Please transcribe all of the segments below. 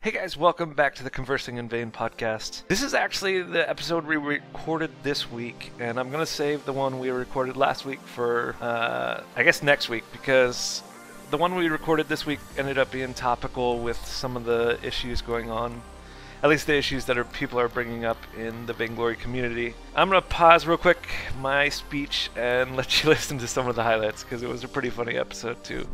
Hey guys, welcome back to the Conversing In Vain podcast. This is actually the episode we recorded this week, and I'm going to save the one we recorded last week for, I guess, next week, because the one we recorded this week ended up being topical with some of the issues going on, at least the issues that people are bringing up in the Vainglory community. I'm going to pause real quick my speech and let you listen to some of the highlights, because it was a pretty funny episode too.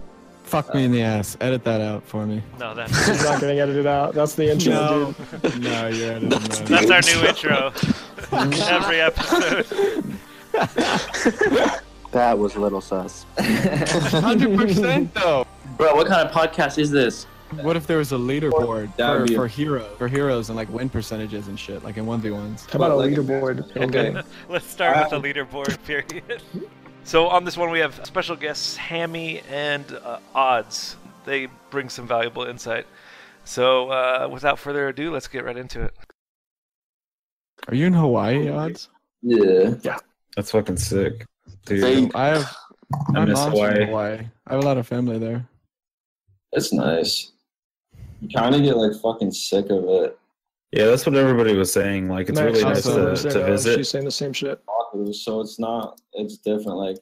Fuck me in the ass. Edit that out for me. No, that's He's not getting edited out. That's the intro, dude. No, you're editing that. That's our new intro. Every episode. That was a little sus. 100% though. Bro, what kind of podcast is this? What if there was a leaderboard for heroes and like win percentages and shit, like in 1v1s? How about a leaderboard? Okay, let's start with the leaderboard, period. So on this one we have special guests Hami and Odds. They bring some valuable insight. So without further ado, let's get right into it. Are you in Hawaii, Odds? Yeah. That's fucking sick. Dude, I miss mom's from Hawaii. Hawaii. I have a lot of family there. It's nice. You kind of get like fucking sick of it. Yeah, that's what everybody was saying. Like, it's really nice to visit. She's saying the same shit. So it's different.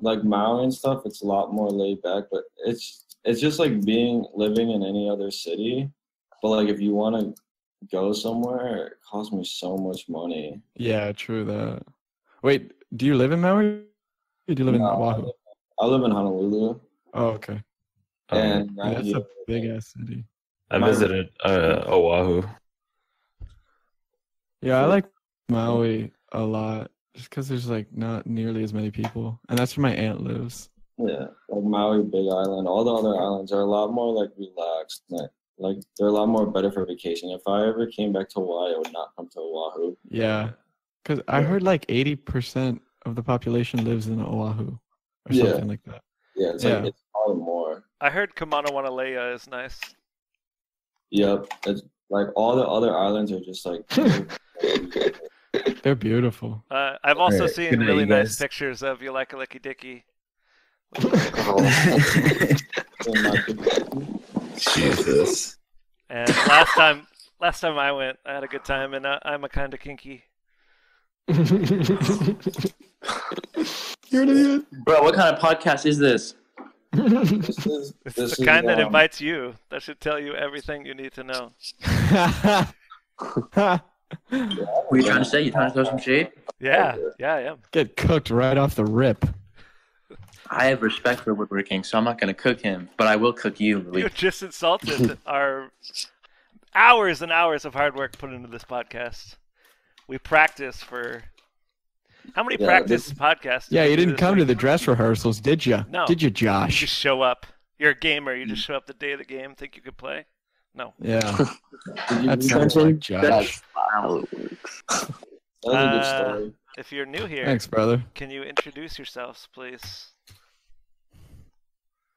Like Maui and stuff, it's a lot more laid back, but it's just like living in any other city. But like if you want to go somewhere, it costs me so much money. Yeah, true that. Wait, do you live in Maui? Or do you live in Oahu? I live in Honolulu. Oh, okay. And Yeah, that's a big ass city. I visited Oahu. Yeah, I like Maui a lot. Just because there's like not nearly as many people, and that's where my aunt lives. Yeah, like Maui, Big Island, all the other islands are a lot more like relaxed. Like they're a lot more better for vacation. If I ever came back to Hawaii, I would not come to Oahu. Yeah, because I heard like 80% of the population lives in Oahu, or something like that. Yeah, it's probably more. I heard Kamanawanalea is nice. Yep, it's like all the other islands are just like. They're beautiful. I've also seen Good night, really you nice guys. pictures of You Like a Licky Dicky. Jesus. And last time I went, I had a good time, and I'm a kind of kinky. You're an idiot. Bro, what kind of podcast is this? This is It's the kind that invites you. That should tell you everything you need to know. What are you trying to say? You trying to throw some shade? Yeah, I am. Get cooked right off the rip. I have respect for Woodworking, so I'm not going to cook him, but I will cook you, Louis. You just insulted our hours and hours of hard work put into this podcast. We practice for... How many practice podcasts? Yeah, you didn't come to the week? dress rehearsals, did you? No. Did you, You Josh? just show up. You're a gamer. You just show up the day of the game, think you could play? No. Yeah. That sounds like Josh. Wow. That's a good story. If you're new here, Thanks, brother. can you introduce yourselves, please?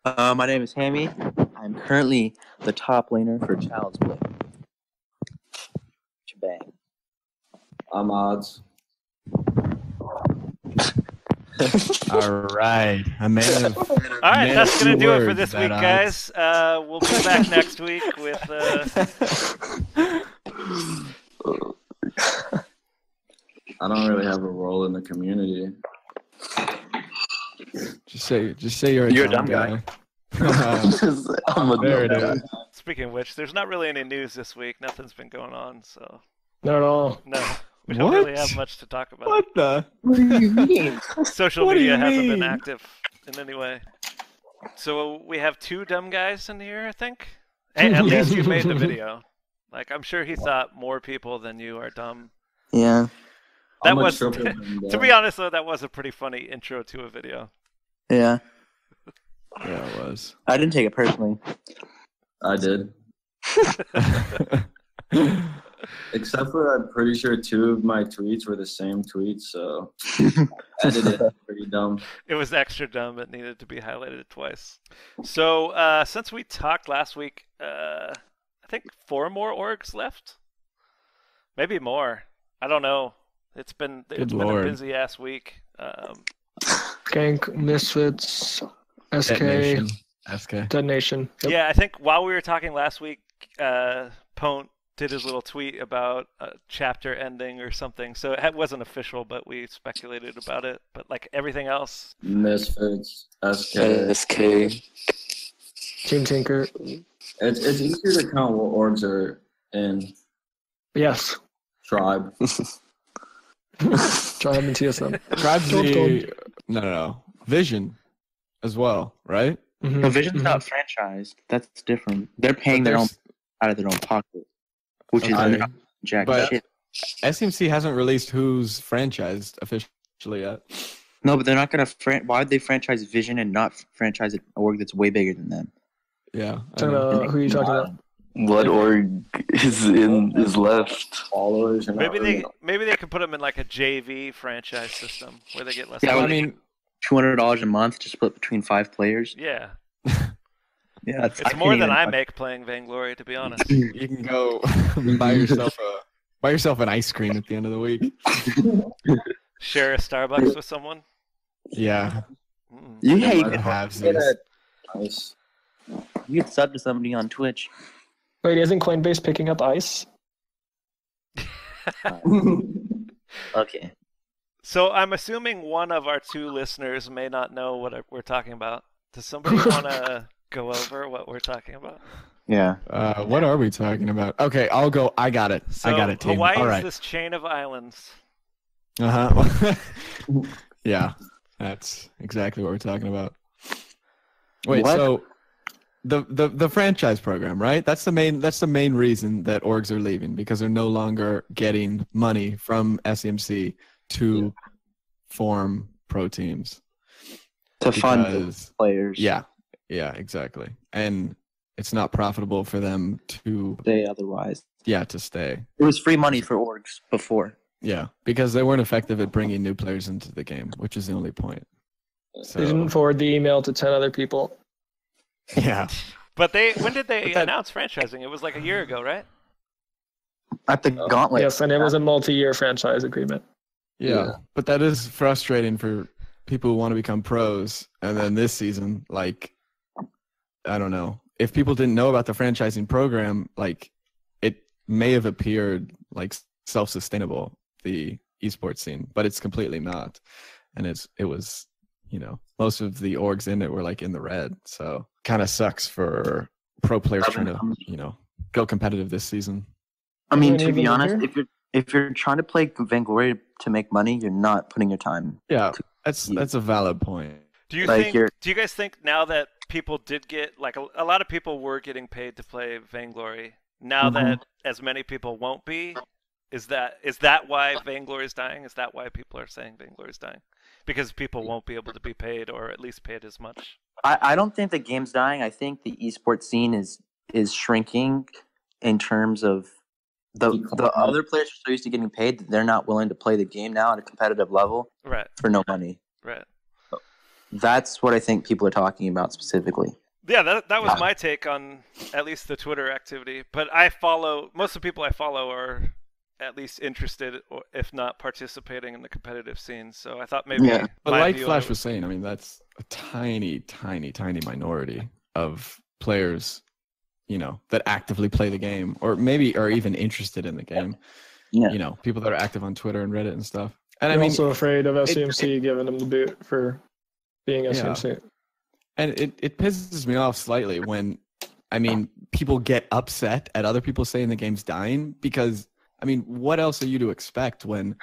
My name is Hami. I'm currently the top laner for Child's Play. Shebang. I'm Odds. All right. A man of... All right, that's going to do it for words, this that week, odds. guys. We'll be back next week with... I don't really have a role in the community. Just say you're a dumb guy. I'm a There it dumb guy. is. Speaking of which, there's not really any news this week. Nothing's been going on, so... Not at all. No, we don't What? really have much to talk about. What the? What do you mean? Social What do media you hasn't mean? been active in any way. So we have two dumb guys in here, I think. Hey, at least you made the video. Like, I'm sure he thought more people than you are dumb. Yeah. That I'm a was, triple dumb to guy. be honest though, that was a pretty funny intro to a video. Yeah. Yeah, it was. I didn't take it personally. I did. Except for I'm pretty sure 2 of my tweets were the same tweets, so I did it pretty dumb. It was extra dumb. It needed to be highlighted twice. So since we talked last week, I think 4 more orgs left. Maybe more. I don't know. It's been a Lord. busy ass week. Gank, Misfits, SK, Detonation. SK. Detonation. Yep. Yeah, I think while we were talking last week, Pont did his little tweet about a chapter ending or something. So it wasn't official, but we speculated about it. But like everything else, Misfits, SK. SK. Team Tinker. It's easier to count what orgs are in Yes. Tribe. Tribe and TSM. Tribe's the no. Vision as well, right? Mhm, No, Vision's mhm. not franchised. That's different. They're paying But their own there's- out of their own pocket, which Okay. is not jack But- shit. SMC hasn't released who's franchised officially yet. No, but they're not gonna. Why would they franchise Vision and not franchise an org that's way bigger than them? Yeah. I Talking know. about, who are you talking about? What org is left? Followers are not maybe they could put them in like a JV franchise system where they get less. Yeah, Well, I money. mean, $200 a month to split between 5 players. Yeah, Yeah, it's more than I make playing Vainglory, to be honest. you can go buy yourself an ice cream at the end of the week. Share a Starbucks with someone. Yeah. Mm. You Yeah, hate but- Halvesies. nice. You could sub to somebody on Twitch. Wait, isn't Coinbase picking up ICE? Okay. So I'm assuming one of our two listeners may not know what we're talking about. Does somebody want to go over what we're talking about? Yeah. What are we talking about? Okay, I'll go. I got it. So I got it, team. Hawaii All is right. this chain of islands. Uh-huh. Yeah, that's exactly what we're talking about. Wait, What? so the franchise program, right? That's the main reason that orgs are leaving, because they're no longer getting money from SMC to form pro teams. To fund the Because- players. Yeah, exactly. And it's not profitable for them to Say otherwise. to stay. It was free money for orgs before. Yeah, because they weren't effective at bringing new players into the game, which is the only point. They didn't So, forward the email to 10 other people. yeah. But when did they But that- announce franchising? It was like a year ago, right? At the Gauntlet. Yes, and it was a multi-year franchise agreement. Yeah, but that is frustrating for people who want to become pros. And then this season, like, I don't know. If people didn't know about the franchising program, like, it may have appeared like self-sustainable, the esports scene, but it's completely not. And it was, most of the orgs in it were like in the red. So kind of sucks for pro players trying to, go competitive this season. I mean, Any to of be them honest, here? if you're trying to play Vainglory to make money, you're not putting your time. Yeah, that's a valid point. Do you Like do you guys think now that people did get like a lot of people were getting paid to play Vainglory? Now that as many people won't be, is that why Vainglory is dying? Is that why people are saying Vainglory is dying? Because people won't be able to be paid, or at least paid as much. I don't think the game's dying. I think the esports scene is shrinking in terms of the other players are so used to getting paid that they're not willing to play the game now at a competitive level Right. for no money. Right. That's what I think people are talking about specifically. Yeah, that was my take on at least the Twitter activity. But most of the people I follow are at least interested, or if not participating in the competitive scene. So I thought maybe. Yeah. But my like view on Flash it was saying, I mean, that's a tiny, tiny, tiny minority of players, that actively play the game, or maybe are even interested in the game. Yeah. People that are active on Twitter and Reddit and stuff. And I'm I mean, also afraid of SCMC giving them the boot for being SCMC. and it pisses me off slightly when, I mean, people get upset at other people saying the game's dying, because, I mean, what else are you to expect when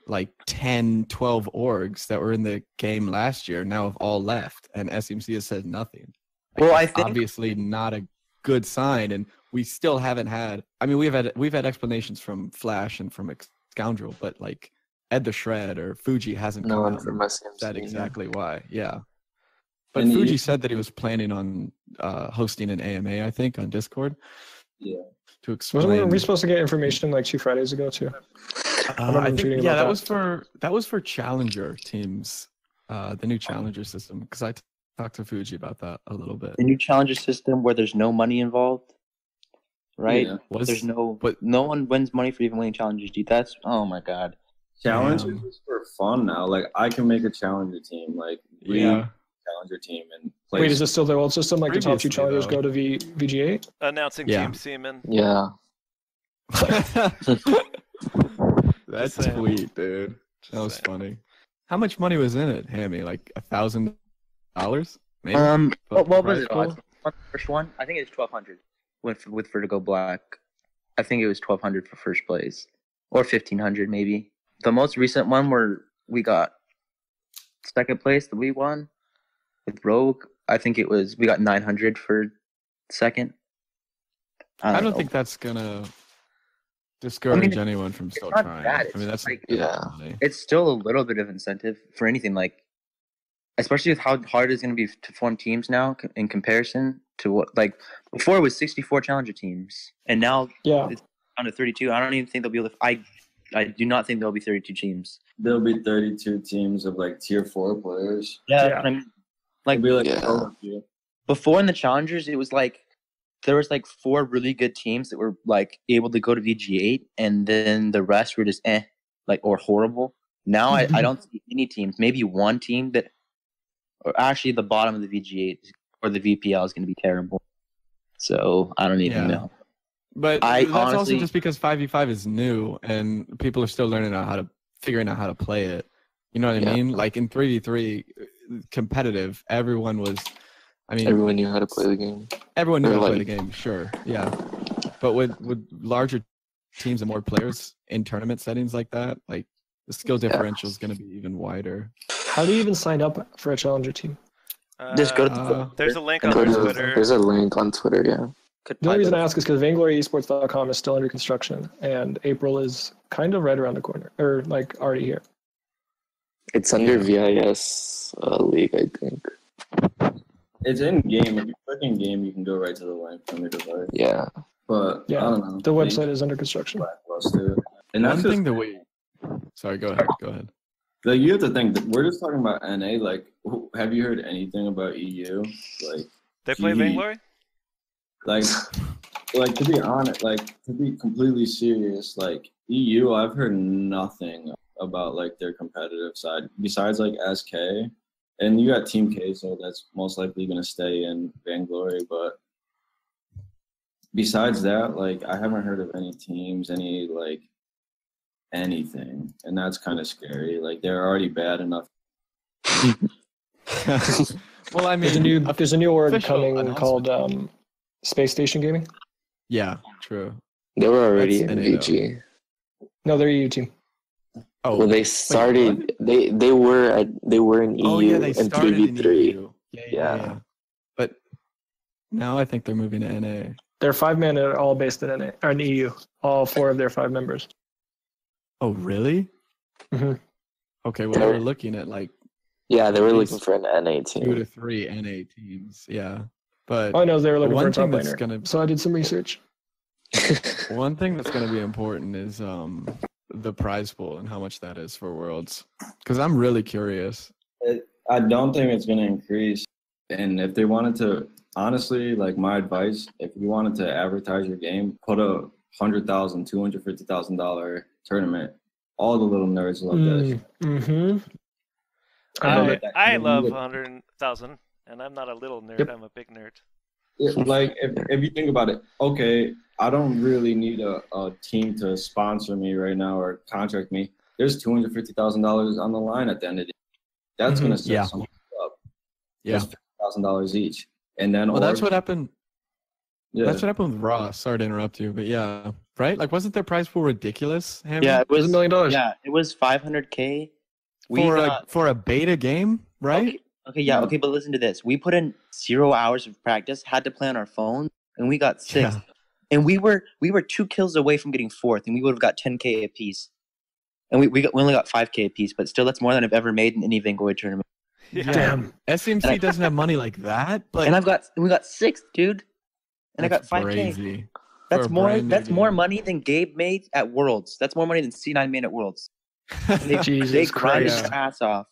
like 10, 12 orgs that were in the game last year now have all left, and SMC has said nothing? Well, I that's think obviously not a good sign, and we still haven't had. I mean, we've had explanations from Flash and from Scoundrel, but like Ed the Shred or Fuji hasn't No come one out from and SMC. said exactly why. Yeah, but And Fuji you- said that he was planning on hosting an AMA, I think, on Discord. Yeah. To explain. Wasn't we supposed to get information like 2 Fridays ago too? remember I him think, tweeting yeah, about that was for Challenger teams, the new Challenger system. Because I talked to Fuji about that a little bit. the new challenger system where there's no money involved, right? Yeah. There's no, but- no one wins money for even winning challenges. Dude, that's oh my god. Challenges is for fun now. Like, I can make a challenger team, like Yeah. challenger team, and play. Wait, is this still their old system? Like the top 2 Previously, challengers though. go to VGA? announcing Yeah. Team Seaman. Yeah. That saying. tweet, dude. That was saying. funny. How much money was in it, Hami? Like $1,000? Maybe. What was it? Prize pool? First one? I think it's 1,200 with Vertigo Black. I think it was 1,200 for first place, or 1,500 maybe. The most recent one where we got second place that we won with Rogue. I think we got 900 for second. I don't know. think that's gonna discourage anyone from still not trying. bad. I mean, that's Like, money. It's still a little bit of incentive for anything, like especially with how hard it's going to be to form teams now in comparison to what, like, before it was 64 challenger teams, and now it's down to 32. I don't even think they'll be able to. I do not think there'll be 32 teams. There'll be 32 teams of like tier 4 players. Yeah. I mean, like, It'll be like before in the challengers, it was like there was like 4 really good teams that were like able to go to VG8, and then the rest were just like, or horrible. Now I don't see any teams. Maybe one team that, or actually the bottom of the VG8 or the VPL is going to be terrible. So I don't even know. But that's also just because 5v5 is new and people are still figuring out how to play it. You know what I mean? Like in 3v3 competitive, everyone knew how to play the game. Everyone knew how to play the game, sure. Yeah. But with larger teams and more players in tournament settings like that, like the skill differential is going to be even wider. How do you even sign up for a challenger team? Just go to there's a link on Twitter. There's a link on Twitter, yeah. The only reason I ask is because VaingloryEsports.com is still under construction, and April is kind of right around the corner, or like already here. It's under VIS League, I think. It's in game. If you click in game, you can go right to the link from your device. Yeah. But I don't know. The website is under construction. And that's one thing that we. Sorry, go ahead. Like, you have to think that we're just talking about NA. Like, have you heard anything about EU? Like, they play Vainglory? Like, to be honest, like, to be completely serious, like, EU, I've heard nothing about like their competitive side besides like SK, and you got Team K, so that's most likely going to stay in Vainglory. But besides that, like, I haven't heard of any teams, anything, and that's kind of scary. Like, they're already bad enough. Well, I mean, there's a new org coming called Space Station Gaming. Yeah, true. They were already in VG. No, they're EU team. Oh, well, they started. They were in EU they and started in 3v3. EU. Yeah. But now I think they're moving to NA. Their 5 men are all based in NA or in EU. All 4 of their 5 members. Oh, really? Mm-hmm. Okay, well, they were looking at like. Yeah, they were looking for an NA team. 2 to 3 NA teams. Yeah, but I know they were looking for a top that's laner. So I did some research. One thing that's going to be important is the prize pool and how much that is for Worlds, because I'm really curious. I don't think it's going to increase, and if they wanted to, honestly, like, my advice, if you wanted to advertise your game, put a $100,000, $250,000 tournament. All the little nerds love that. Mm-hmm. I love 100,000, and I'm not a little nerd. Yep. I'm a big nerd. Yeah, like, if you think about it, okay, I don't really need a team to sponsor me right now or contract me. There's $250,000 on the line at the end of the day. That's going to set someone up. Yeah, $50,000 each, and then that's what happened. Yeah, that's what happened with Ross. Sorry to interrupt you, but yeah, right? Like, wasn't their prize pool ridiculous? Hami? Yeah, it was $1 million. Yeah, it was $500K. For a beta game, right? Okay, but listen to this. We put in 0 hours of practice, had to play on our phone, and we got 6th. Yeah. And we were 2 kills away from getting 4th, and we would have got 10K apiece. And we only got 5K apiece, but still, that's more than I've ever made in any Vainglory tournament. Yeah. Damn, SMC doesn't have money like that. But and we got 6th, dude. And I got 5K. Crazy. That's more money than Gabe made at Worlds. That's more money than C9 made at Worlds. They grinded his ass off.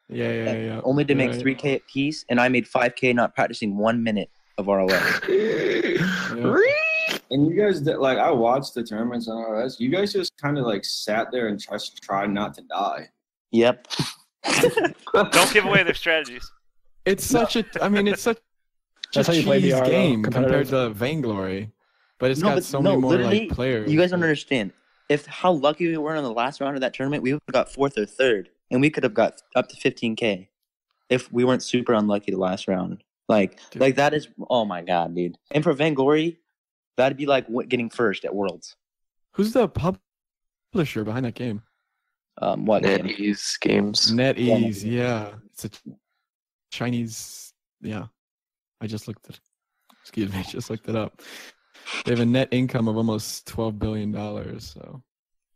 Yeah. Only to make 3K at piece, and I made 5K not practicing 1 minute of ROS. And you guys, like, I watched the tournaments on ROS. You guys just kind of like sat there and just tried not to die. Yep. Don't give away their strategies. It's such a cheese game compared to Vainglory. but it's got so many more like players. You guys don't understand. If how lucky we were in the last round of that tournament, we would have got 4th or 3rd, and we could have got up to 15K if we weren't super unlucky the last round. Like that is, oh my god, dude. And for Vainglory, that'd be like getting first at Worlds. Who's the publisher behind that game? What NetEase Games? NetEase, yeah. It's a Chinese. Yeah, I just looked it. Excuse me, just looked it up. They have a net income of almost $12 billion. So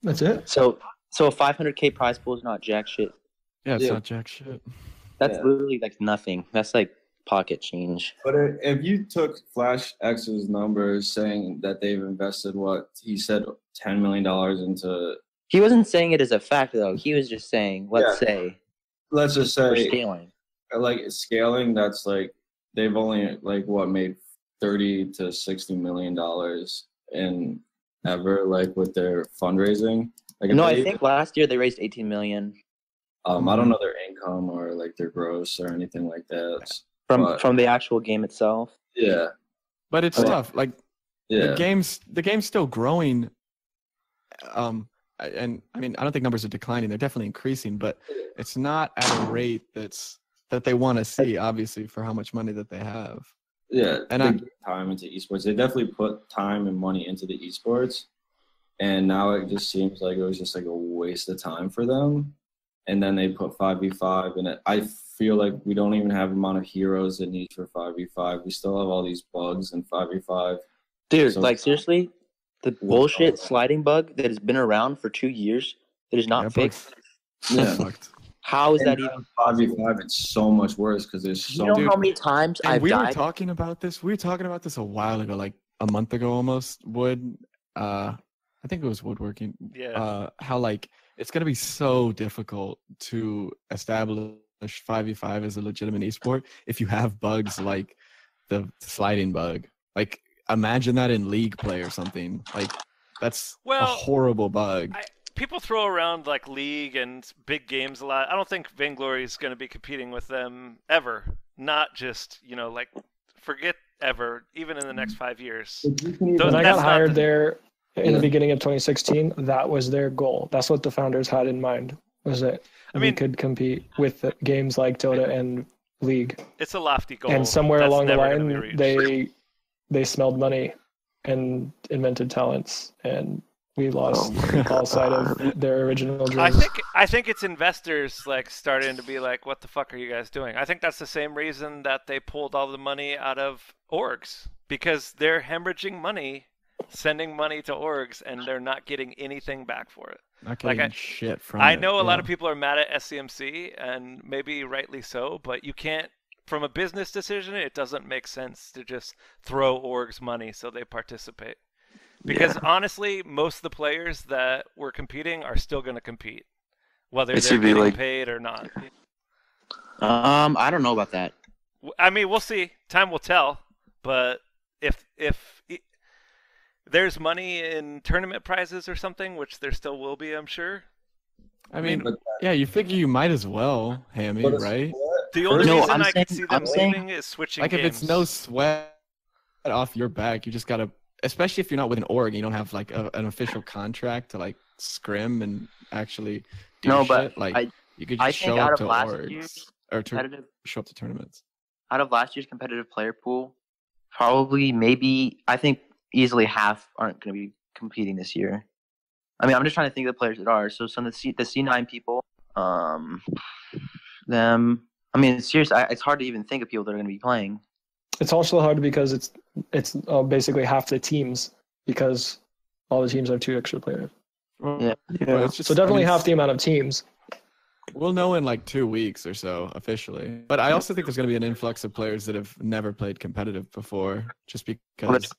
that's it. So a 500K prize pool is not jack shit. Yeah, it's not jack shit. That's literally like nothing. That's like pocket change. But if you took Flash X's numbers saying that they've invested what he said $10 million into. He wasn't saying it as a fact though. He was just saying, let's just say scaling. Like scaling, that's like they've only like made $30 to $60 million in ever like with their fundraising. Like I think last year they raised 18 million. I don't know their income or like their gross or anything like that. From the actual game itself. Yeah. But it's tough. Like the game's still growing. And I mean I don't think numbers are declining. They're definitely increasing, but it's not at a rate that they want to see, obviously, for how much money that they have. Yeah, and they put time into esports. They definitely put time and money into the esports, and now it just seems like it was just like a waste of time for them. And then they put 5v5, and I feel like we don't even have the amount of heroes it needs for 5v5. We still have all these bugs in 5v5. Dude, so, seriously, the bullshit sliding bug that has been around for 2 years that is not fixed. Yeah. How is that even 5v5? It's so much worse because there's so. You know how many times I've died? We were talking about this a while ago, like a month ago almost. I think it was woodworking. Yeah. How like it's gonna be so difficult to establish 5v5 as a legitimate esport if you have bugs like the sliding bug. Like imagine that in League play or something. Like that's a horrible bug. People throw around like League and big games a lot. I don't think Vainglory is going to be competing with them ever. Not just, like forget ever, even in the next 5 years. When I got hired there in the beginning of 2016, that was their goal. That's what the founders had in mind, was that we could compete with games like Dota and League. It's a lofty goal. And somewhere along the line, they smelled money and invented talents, and we lost all sight of their original dreams. I think it's investors like starting to be like, what the fuck are you guys doing? I think that's the same reason that they pulled all the money out of orgs, because they're hemorrhaging money, sending money to orgs, and they're not getting anything back for it. Not getting shit from I know a lot of people are mad at SCMC, and maybe rightly so, but you can't, from a business decision, it doesn't make sense to just throw orgs money so they participate. Because honestly, most of the players that were competing are still going to compete, whether they're getting paid or not. I don't know about that. I mean, we'll see. Time will tell. But if there's money in tournament prizes or something, which there still will be, I'm sure. I mean, yeah, you figure you might as well, Hami, right? The only reason I could see them leaving is switching games. Like, if it's no sweat off your back, you just got to... Especially if you're not with an org, you don't have like an official contract to like scrim and actually do shit. But like you could just show up to orgs or show up to tournaments. Out of last year's competitive player pool, probably maybe I think easily half aren't going to be competing this year. I mean, I'm just trying to think of the players that are. So some of the C9 people, them. I mean, seriously, it's hard to even think of people that are going to be playing. It's also hard because it's basically half the teams, because all the teams have 2 extra players. Yeah. So definitely half the amount of teams. We'll know in like 2 weeks or so officially. But I also think there's going to be an influx of players that have never played competitive before, just because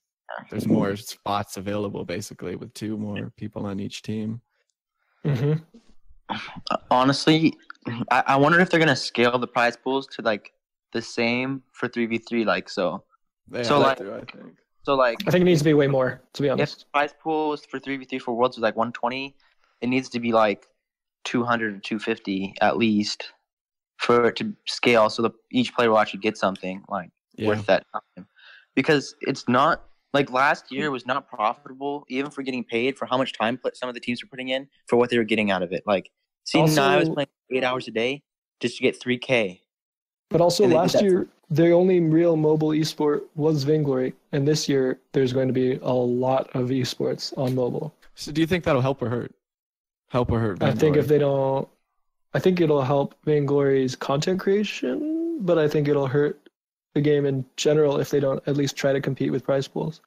there's more spots available, basically, with 2 more people on each team. Mm-hmm. Honestly, I wonder if they're going to scale the prize pools to like the same for 3v3, like so. I think it needs to be way more, to be honest. If prize pools for 3v3 for Worlds is like 120, it needs to be like 200 or 250 at least for it to scale, so each player will actually get something like worth that time. Because it's not Like last year was not profitable, even for getting paid for how much time some of the teams were putting in for what they were getting out of it. Like, see, now I was playing 8 hours a day just to get 3K. But also last year, the only real mobile esport was Vainglory, and this year there's going to be a lot of esports on mobile. So do you think that'll help or hurt? Help or hurt? I think if they don't, I think it'll help Vainglory's content creation, but I think it'll hurt the game in general if they don't at least try to compete with prize pools.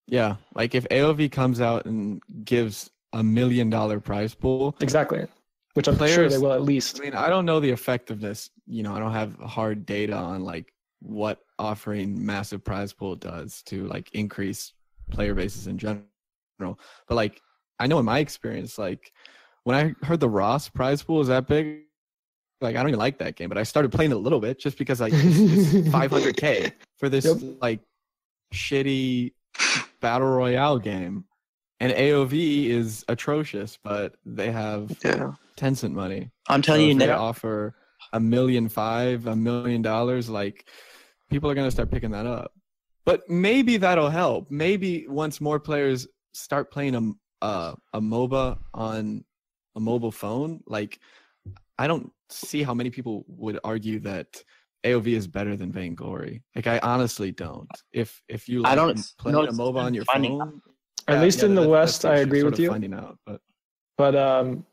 Yeah, like if AOV comes out and gives $1 million prize pool. Exactly. Which I'm sure they will at least. I mean, I don't know the effectiveness. You know, I don't have hard data on like what offering massive prize pool does to like increase player bases in general. But like, I know in my experience, like when I heard the Ross prize pool is that big, like I don't even like that game, but I started playing it a little bit just because like it's 500K for this like shitty battle royale game. And AOV is atrocious, but they have Tencent money. I'm telling you, they offer $1.5 million, $1 million. Like people are gonna start picking that up. But maybe that'll help. Maybe once more players start playing a MOBA on a mobile phone, like I don't see how many people would argue that AOV is better than Vainglory. Like I honestly don't. If you like playing a MOBA on your phone. At least in the West, I agree with you. Finding out, but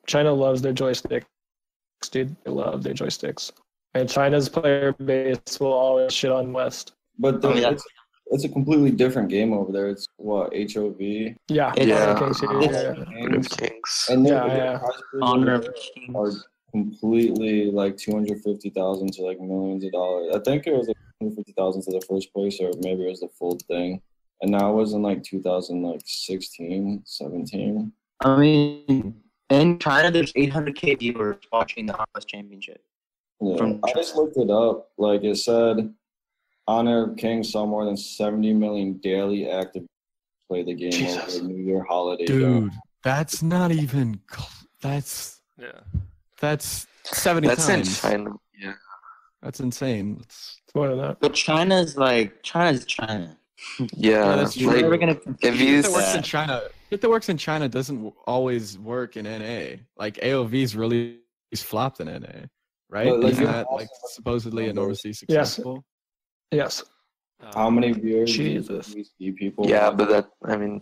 China loves their joysticks, dude. They love their joysticks, and China's player base will always shit on West. But it's a completely different game over there. It's what HOV. Yeah, Kings. And Honor of Kings are completely like 250,000 to like millions of dollars. I think it was like 250,000 to the first place, or maybe it was the full thing. And now it was in like 2016, 17. I mean, in China, there's 800K viewers watching the West Championship. Yeah. I just looked it up. Like it said, Honor of Kings saw more than 70 million daily active play the game over the New Year holiday. Dude, that's not even. That's 70 times. That's insane. Yeah, that's insane. It's more than that. But China's China. Yeah, that's true. like, never gonna shit that works in China doesn't always work in NA. Like AOV's really flopped in NA, right? But, like, isn't that like supposedly enormously successful? Yes. How many viewers Jesus. do we see people? Yeah, but then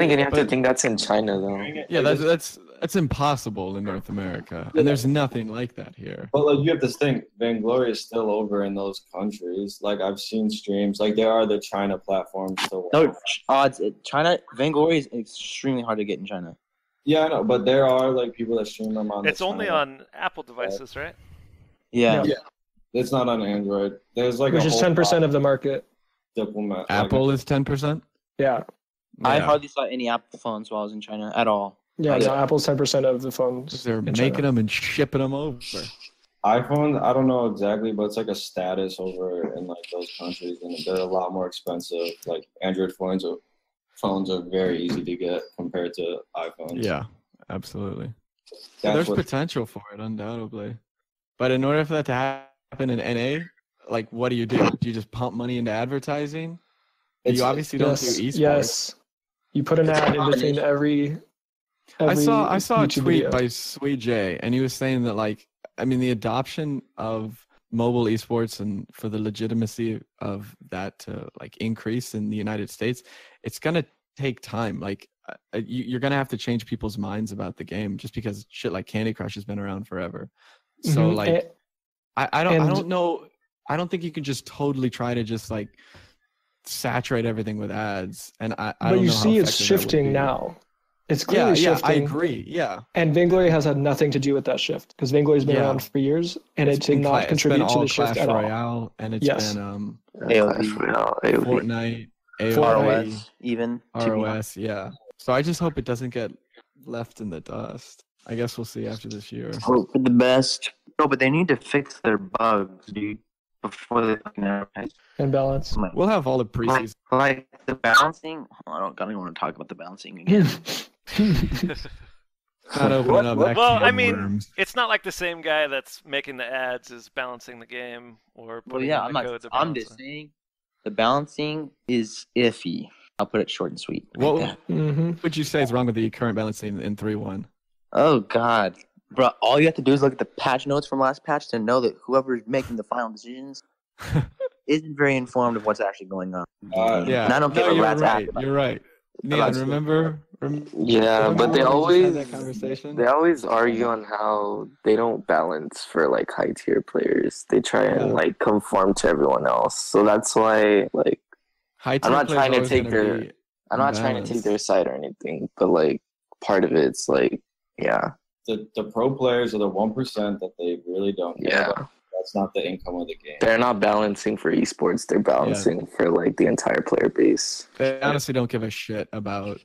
again, you have to think that's in China, though. Yeah, that's impossible in North America, and there's nothing like that here. But like you have to think, Vainglory is still over in those countries. Like I've seen streams, like there are the China platforms still. No odds. China Vainglory is extremely hard to get in China. Yeah, I know, but there are like people that stream them on. It's only on Apple devices, right? Yeah. It's not on Android. There's like which is 10% of the market. Diplomat. Apple is 10%. Yeah. I hardly saw any Apple phones while I was in China at all. Yeah, no, Apple's 10% of the phones. They're making them and shipping them over. iPhone, I don't know exactly, but it's like a status over in like those countries, and they're a lot more expensive. Like Android phones are very easy to get compared to iPhones. Yeah, absolutely. There's potential for it, undoubtedly. But in order for that to happen in NA, like what do? Do you just pump money into advertising? You obviously don't do esports. Yes. You put an ad in between every I saw a YouTube tweet video. by Sweet J, and he was saying that like, I mean, the adoption of mobile esports and for the legitimacy of that to like increase in the United States, it's gonna take time. Like you're gonna have to change people's minds about the game just because shit like Candy Crush has been around forever. So like, I don't know. I don't think you can just totally try to just like saturate everything with ads. And I don't know. But you how see, it's effective that would shifting be. now. It's clearly shifting. I agree. Yeah. And Vainglory has had nothing to do with that shift because Vainglory's been around for years, and it did not contribute to the shift at all. Royale, and it's been AOV, Fortnite, ROS, even ROS. Yeah. So I just hope it doesn't get left in the dust. I guess we'll see after this year. Hope for the best. No, but they need to fix their bugs, dude, before they fucking advertise. And balance. We'll have all the preseason. Like the balancing. I don't want to talk about the balancing again. Not opening up that Well, can I of mean, worms. it's not like the same guy that's making the ads is balancing the game or Well, putting yeah, in the code to I'm balance just it. saying the balancing is iffy. I'll put it short and sweet. What would you say is wrong with the current balancing in 3-1? Oh God, bro! All you have to do is look at the patch notes from last patch to know that whoever's making the final decisions isn't very informed of what's actually going on. Yeah, and I don't give a rat's ass about You're right. Neon, remember? Yeah, but they when we just always had that conversation? they always argue on how they don't balance for like high tier players. They try and like conform to everyone else. So that's why like I'm not trying to take their side or anything, but like part of it's like the pro players are the 1% that they really don't care about. That's not the income of the game. They're not balancing for esports. They're balancing for like the entire player base. They honestly don't give a shit about.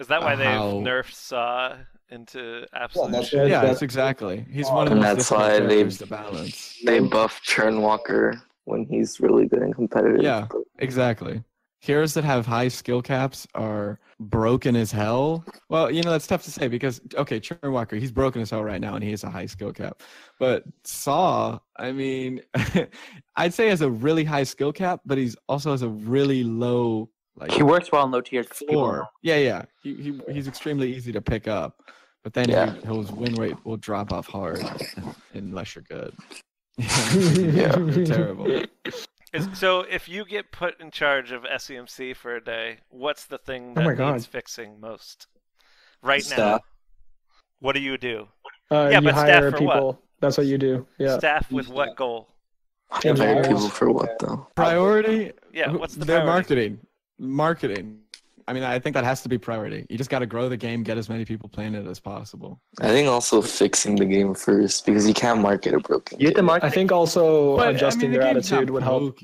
Is that why they've nerfed Saw into absolute shit? Yeah, that's exactly. He's one of the most difficult characters to balance. They buff Churnwalker when he's really good and competitive. Yeah, exactly. Heroes that have high skill caps are broken as hell. Well, that's tough to say because, okay, Churnwalker, he's broken as hell right now and he has a high skill cap. But Saw, I mean, I'd say has a really high skill cap, but he's also has a really low, he works well in low tier floor. Yeah. He's extremely easy to pick up. But then his win rate will drop off hard unless you're good. You're terrible. So if you get put in charge of SEMC for a day, what's the thing that needs fixing most right now? What do you do? You hire staff for people. What? That's what you do. Yeah. Staff with what goal? Hire people for what though? Priority? Yeah. What's the priority? Marketing. Marketing. I mean, I think that has to be priority. You just got to grow the game, get as many people playing it as possible. I think also fixing the game first because you can't market a broken game. I think also adjusting their attitude would help.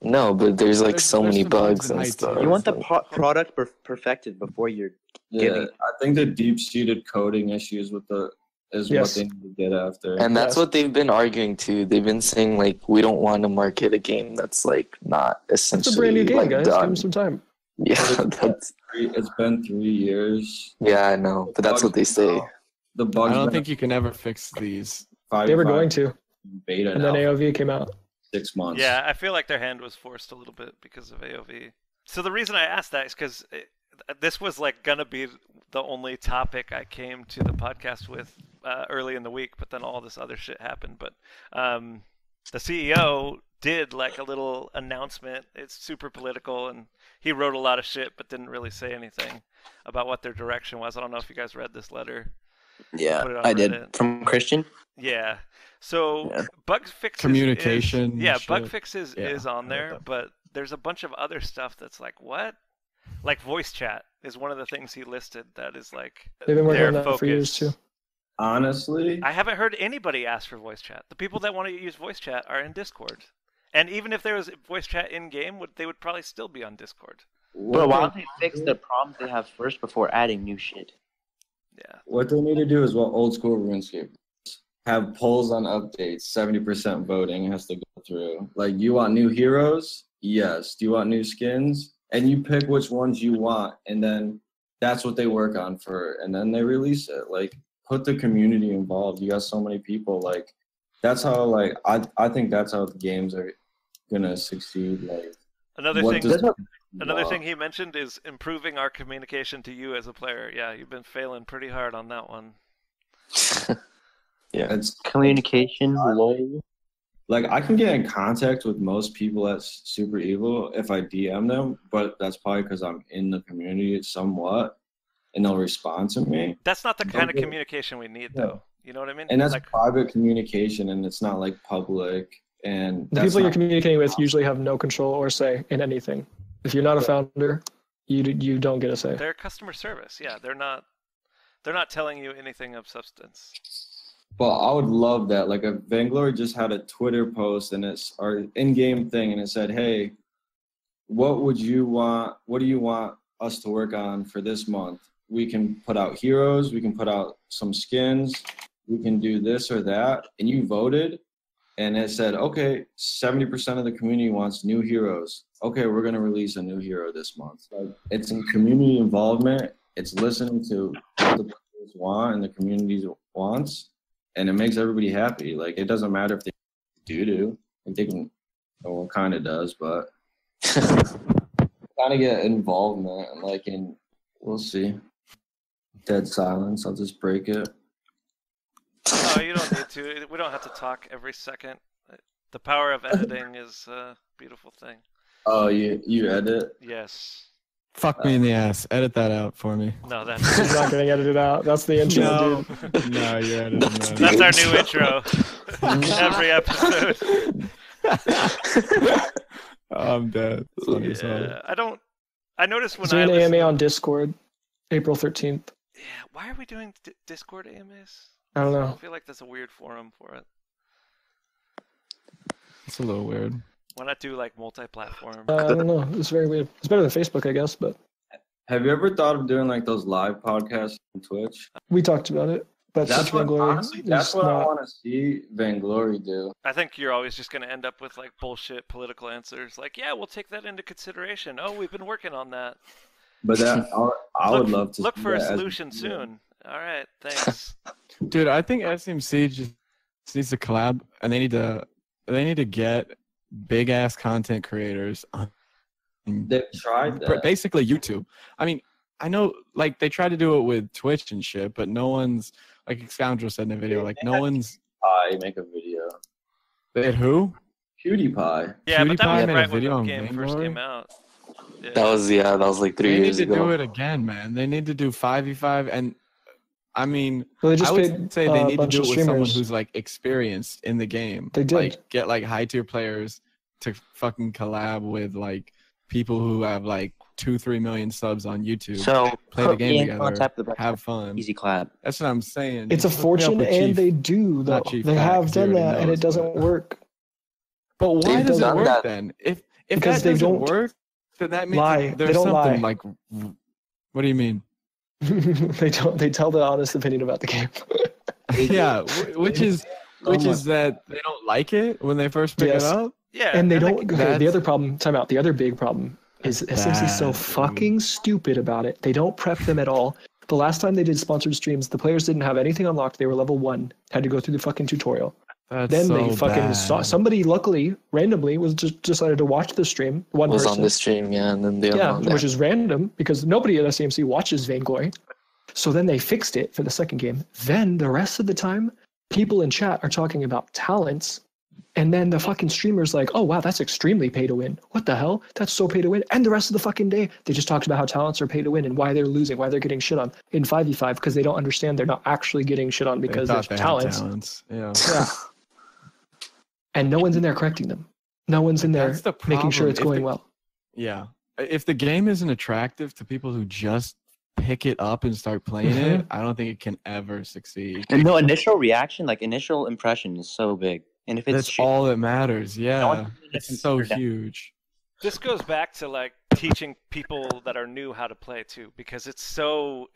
No, but there's so many bugs and stuff. You want the product perfected before you're giving. I think the deep-seated coding issues with is what they need to get after. And that's what they've been arguing too. They've been saying we don't want to market a game that's not essentially. It's a brand new game, guys. Done. Give them some time. Yeah, it's been 3 years. Yeah, I know, but that's what they say. The bugs. I don't think you can ever fix these. They were going to. Beta and then AOV came out. 6 months. Yeah, I feel like their hand was forced a little bit because of AOV. So the reason I asked that is because this was gonna be the only topic I came to the podcast with early in the week, but then all this other shit happened. But the CEO did a little announcement. It's super political, and he wrote a lot of shit, but didn't really say anything about what their direction was. I don't know if you guys read this letter. Yeah, I did. From Christian? Yeah. So bug fixes communication. Bug fixes is on there, but there's a bunch of other stuff that's what? Voice chat is one of the things he listed that is they've been working on that for years too. Honestly, I haven't heard anybody ask for voice chat. The people that want to use voice chat are in Discord. And even if there was voice chat in-game, they would probably still be on Discord. But why don't they fix the problems they have first before adding new shit? Yeah. What they need to do is what old school RuneScape. Have polls on updates. 70% voting has to go through. You want new heroes? Yes. Do you want new skins? And you pick which ones you want, and then that's what they work on and then they release it. Put the community involved. You got so many people. That's how I think that's how the games are gonna succeed. Another thing he mentioned is improving our communication to you as a player. Yeah, you've been failing pretty hard on that one. Yeah, it's communication. Low. I can get in contact with most people at Super Evil if I DM them, but that's probably because I'm in the community somewhat, and they'll respond to me. That's not the kind of communication we need, though. You know what I mean? And that's private communication, and it's not public. And the people you're communicating with usually have no control or say in anything. If you're not a founder, you don't get a say. They're customer service. Yeah, they're not telling you anything of substance. But I would love that. A Vainglory just had a Twitter post, and it's our in-game thing, and it said, "Hey, what would you want? What do you want us to work on for this month? We can put out heroes. We can put out some skins. We can do this or that." And you voted, and it said, "Okay, 70% of the community wants new heroes. Okay, we're gonna release a new hero this month." It's in community involvement. It's listening to what the players want and the community wants. And it makes everybody happy. It doesn't matter if they do. They can, well, kind of does, but kind of get involvement, we'll see. Dead silence. I'll just break it. No, you don't need to. We don't have to talk every second. The power of editing is a beautiful thing. Oh, you edit? Yes. Fuck me in the ass. Edit that out for me. No, that's He's not getting edited out. That's the intro, dude. No, you're editing that. That's our new intro. Every episode. I'm dead. Funny as hell. Yeah, I noticed when Doing I was AMA on Discord, April 13th. Yeah, why are we doing Discord AMAs? I don't know. I feel like that's a weird forum for it. It's a little weird. Why not do like multi-platform? I don't know. It's very weird. It's better than Facebook, I guess, but Have you ever thought of doing like those live podcasts on Twitch? we talked about it. But That's such what, Vainglory honestly, is that's what I not. want to see Vainglory do. I think you're always just going to end up with like bullshit political answers. Like, yeah, we'll take that into consideration. Oh, we've been working on that. But I would love to look see for a that as solution soon. All right, thanks. Dude, I think SMC just needs to collab, and they need to get big ass content creators on. They've tried that. Basically YouTube. I mean, I know like they tried to do it with Twitch and shit, but no one's like Scoundrel said in the video, like no one's make a video. They had who? PewDiePie. Yeah, but that was made a right when video the on game first Vainglory? came out. Yeah. That was like 3 They need years to ago. do it again, man. They need to do 5v5, and I mean, Well, they just I would paid say they a need to bunch do of it with someone streamers. who's like experienced in the game. They did. Like get like high tier players to fucking collab with like people who have like 2-3 million subs on YouTube. So play the put me game in contact together, with have fun. Easy clap. That's what I'm saying. It's a Just hook me up fortune, with and Chief. they do though. Not Chief They Pat, have 'cause he done already that, and knows, it doesn't but- work. But why They've does it done work that. then? If Because that they doesn't don't work, then that means lie. there's They don't something lie. like. What do you mean? They don't. They tell the honest opinion about the game. Yeah, which is that they don't like it when they first pick Yes. it up. Yeah, And they I don't. think Okay, the that's- other problem. Time out. The other big problem is SMC's so bad, fucking stupid about it. They don't prep them at all. The last time they did sponsored streams, the players didn't have anything unlocked. They were level 1. Had to go through the fucking tutorial. That's Then so they fucking bad. saw somebody. Luckily, randomly, was just decided to watch the stream. One was person. on the stream, yeah, and then they Yeah, unlocked which that. is random because nobody at SAMC watches Vainglory. So then they fixed it for the second game. Then the rest of the time, people in chat are talking about talents. And then the fucking streamer's like, oh, wow, that's extremely pay to win. What the hell? That's so pay to win. And the rest of the fucking day, they just talked about how talents are pay to win and why they're losing, why they're getting shit on in 5v5 because they don't understand they're not actually getting shit on They because thought there's they had talents. Yeah. Yeah. And no one's in there correcting them. No one's in there That's the making sure problem. it's If going the- well. Yeah. If the game isn't attractive to people who just pick it up and start playing it, I don't think it can ever succeed. And no initial reaction, like initial impression, is so big. And if it's That's shit, all that matters. no Yeah. one's It's so considered that. huge. this goes back to like teaching people that are new how to play too, because it's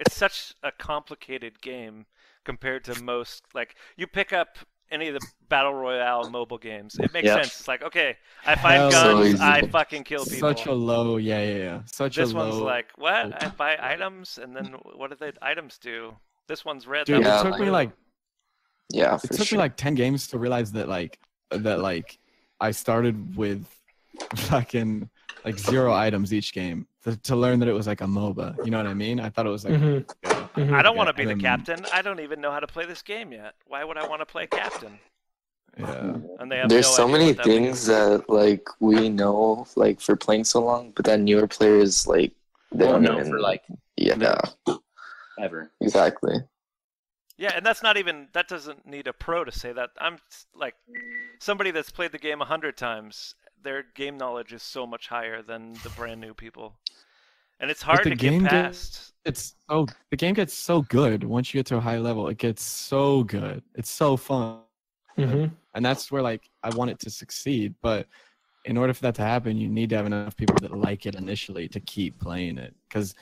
such a complicated game compared to most. Like you pick up any of the battle royale mobile games, it makes Yep. sense. It's like, okay, I find Hell guns, easy. I fucking kill people. Such a low, yeah. Such This a one's low. like, what? I buy items, and then what do the items do? This one's red. Dude, that Yeah, it one's took me blue. like Yeah, it for took sure. me like 10 games to realize that I started with fucking like 0 items each game to learn that it was like a MOBA. You know what I mean? I thought it was like Mhm. Mhm. I don't want to be and the then- captain. I don't even know how to play this game yet. Why would I want to play captain? yeah. And they have There's no so idea many what that things means. that like we know like for playing so long, but then newer players like they won't don't know even for like yeah, ever. exactly. Yeah, and that doesn't need a pro to say that. I'm like somebody that's played the game 100 times. Their game knowledge is so much higher than the brand new people, and it's hard the to game get gets- past. The game gets so good once you get to a high level. It gets so good. It's so fun. Mhm. And that's where like I want it to succeed, but in order for that to happen, you need to have enough people that like it initially to keep playing it, because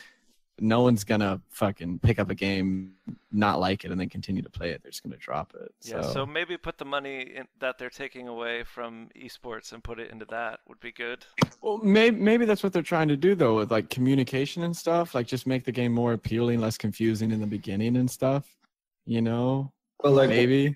no one's gonna fucking pick up a game, not like it, and then continue to play it. They're just gonna drop it. Yeah, so maybe put the money that they're taking away from esports and put it into that would be good. Well, maybe that's what they're trying to do though, with like communication and stuff. Like just make the game more appealing, less confusing in the beginning and stuff. You know, But like, maybe.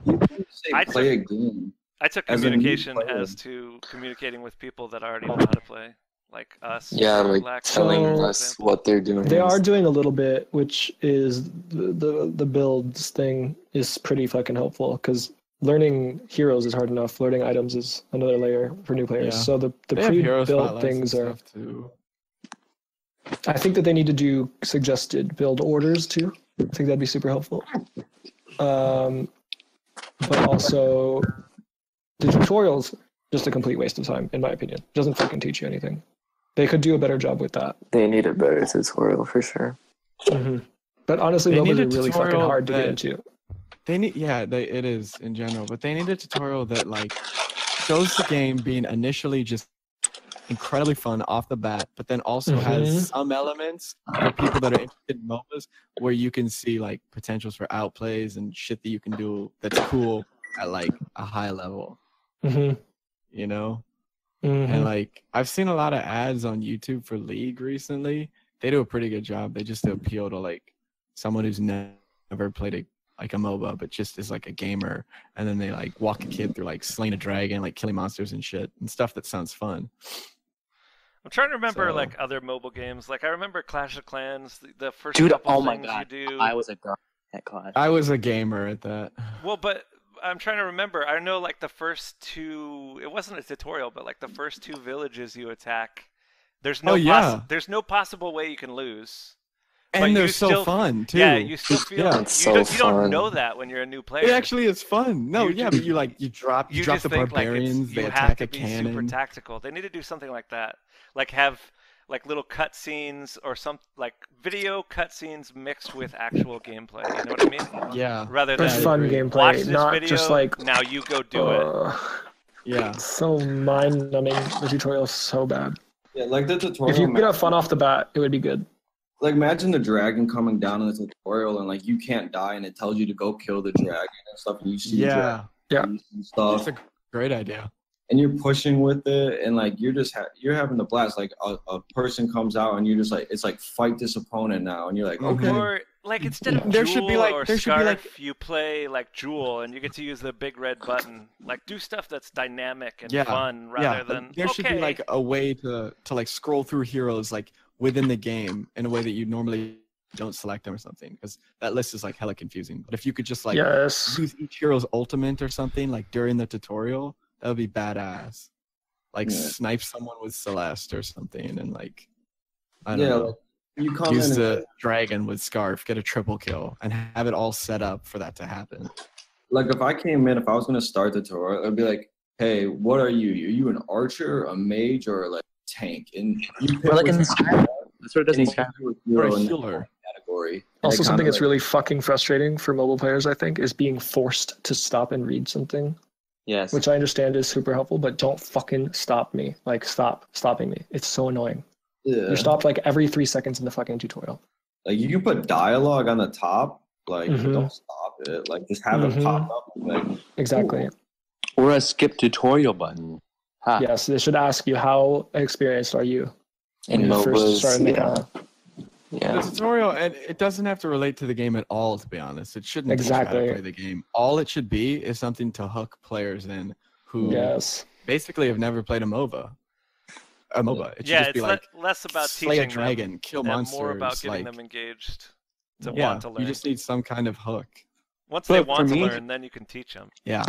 you can say I play a game. I took As a new communication player. as to communicating with people that already know how to play. like us. Yeah, like Black telling for us example. what they're doing. They are doing a little bit, which is the builds thing is pretty fucking helpful because learning heroes is hard enough. Learning items is another layer for new players. Yeah. So the They have hero pre-built spotlights things and are. stuff too. I think that they need to do suggested build orders too. I think that'd be super helpful. But also, the tutorials just a complete waste of time, in my opinion. Doesn't fucking teach you anything. They could do a better job with that. They need a better tutorial for sure. Mm-hmm. But honestly, They MOBAs need a are really fucking tutorial hard to get that- into. They need, it is in general, but they need a tutorial that like shows the game being initially just incredibly fun off the bat, but then also has some elements for people that are interested in MOBAs where you can see like potentials for outplays and shit that you can do that's cool at like a high level. You know? And like I've seen a lot of ads on YouTube for League recently. They do a pretty good job. They just appeal to like someone who's never played a MOBA, but just is like a gamer, and then they like walk a kid through like slaying a dragon, like killing monsters and shit and stuff that sounds fun. I'm trying to remember like other mobile games. Like I remember Clash of Clans. The first Dude, couple oh my things god, you do. I was a girl at Clash. I was a gamer at that. Well, but I'm trying to remember. I know like the first two. It wasn't a tutorial, but like the first two villages you attack. There's no there's no possible way you can lose. And they're so fun too. Yeah, you still feel you don't know that when you're a new player. It actually is fun. No, but you drop the barbarians. They attack a cannon. Super tactical. They need to do something like that. Like have like little cutscenes or some like video cutscenes mixed with actual gameplay. You know what I mean? Yeah. Rather than fun watch gameplay, this not video, just like now you go do it. Yeah. So mind numbing. The tutorial is so bad. Yeah, like the tutorial. If you could have fun off the bat, it would be good. Like imagine the dragon coming down in the tutorial and like you can't die and it tells you to go kill the dragon and stuff and you see yeah and stuff. That's a great idea. And you're pushing with it and like you're just you're having a blast. Like a person comes out and you're just like it's like fight this opponent now and you're like okay. Or like instead of there Jewel should be like or there should Scarf, be like you play like Jewel and you get to use the big red button. Like do stuff that's dynamic and fun rather than there should be like a way to like scroll through heroes like within the game in a way that you normally don't select them or something, because that list is like hella confusing. But if you could just like use each hero's ultimate or something like during the tutorial, that would be badass. Like snipe someone with Celeste or something and like I don't know. You come use the dragon with Scarf, get a triple kill, and have it all set up for that to happen. Like if I came in, if I was gonna start the tutorial, I'd be like, "Hey, what are you? Are you an archer, a mage, or like tank?" And you pick like in the Skyrim. That's what it does in Skyrim. Or a healer. Category. Also, something that's really fucking frustrating for mobile players, I think, is being forced to stop and read something. Yes. Which I understand is super helpful, but don't fucking stop me. Like stopping me. It's so annoying. Yeah. You're stopped like every 3 seconds in the fucking tutorial. Like you can put dialogue on the top, like don't stop it. Like just have it pop up. Like exactly. Or a skip tutorial button. Huh. Yes, they should ask you how experienced are you in MOBAs. The tutorial, and it doesn't have to relate to the game at all, to be honest. It shouldn't teach you how to play the game. All it should be is something to hook players in who basically have never played a MOBA. It should just be like less about slay teaching a dragon, them, kill monsters. More about getting them engaged to want to learn. You just need some kind of hook. Once they want to learn, then you can teach them. Yeah.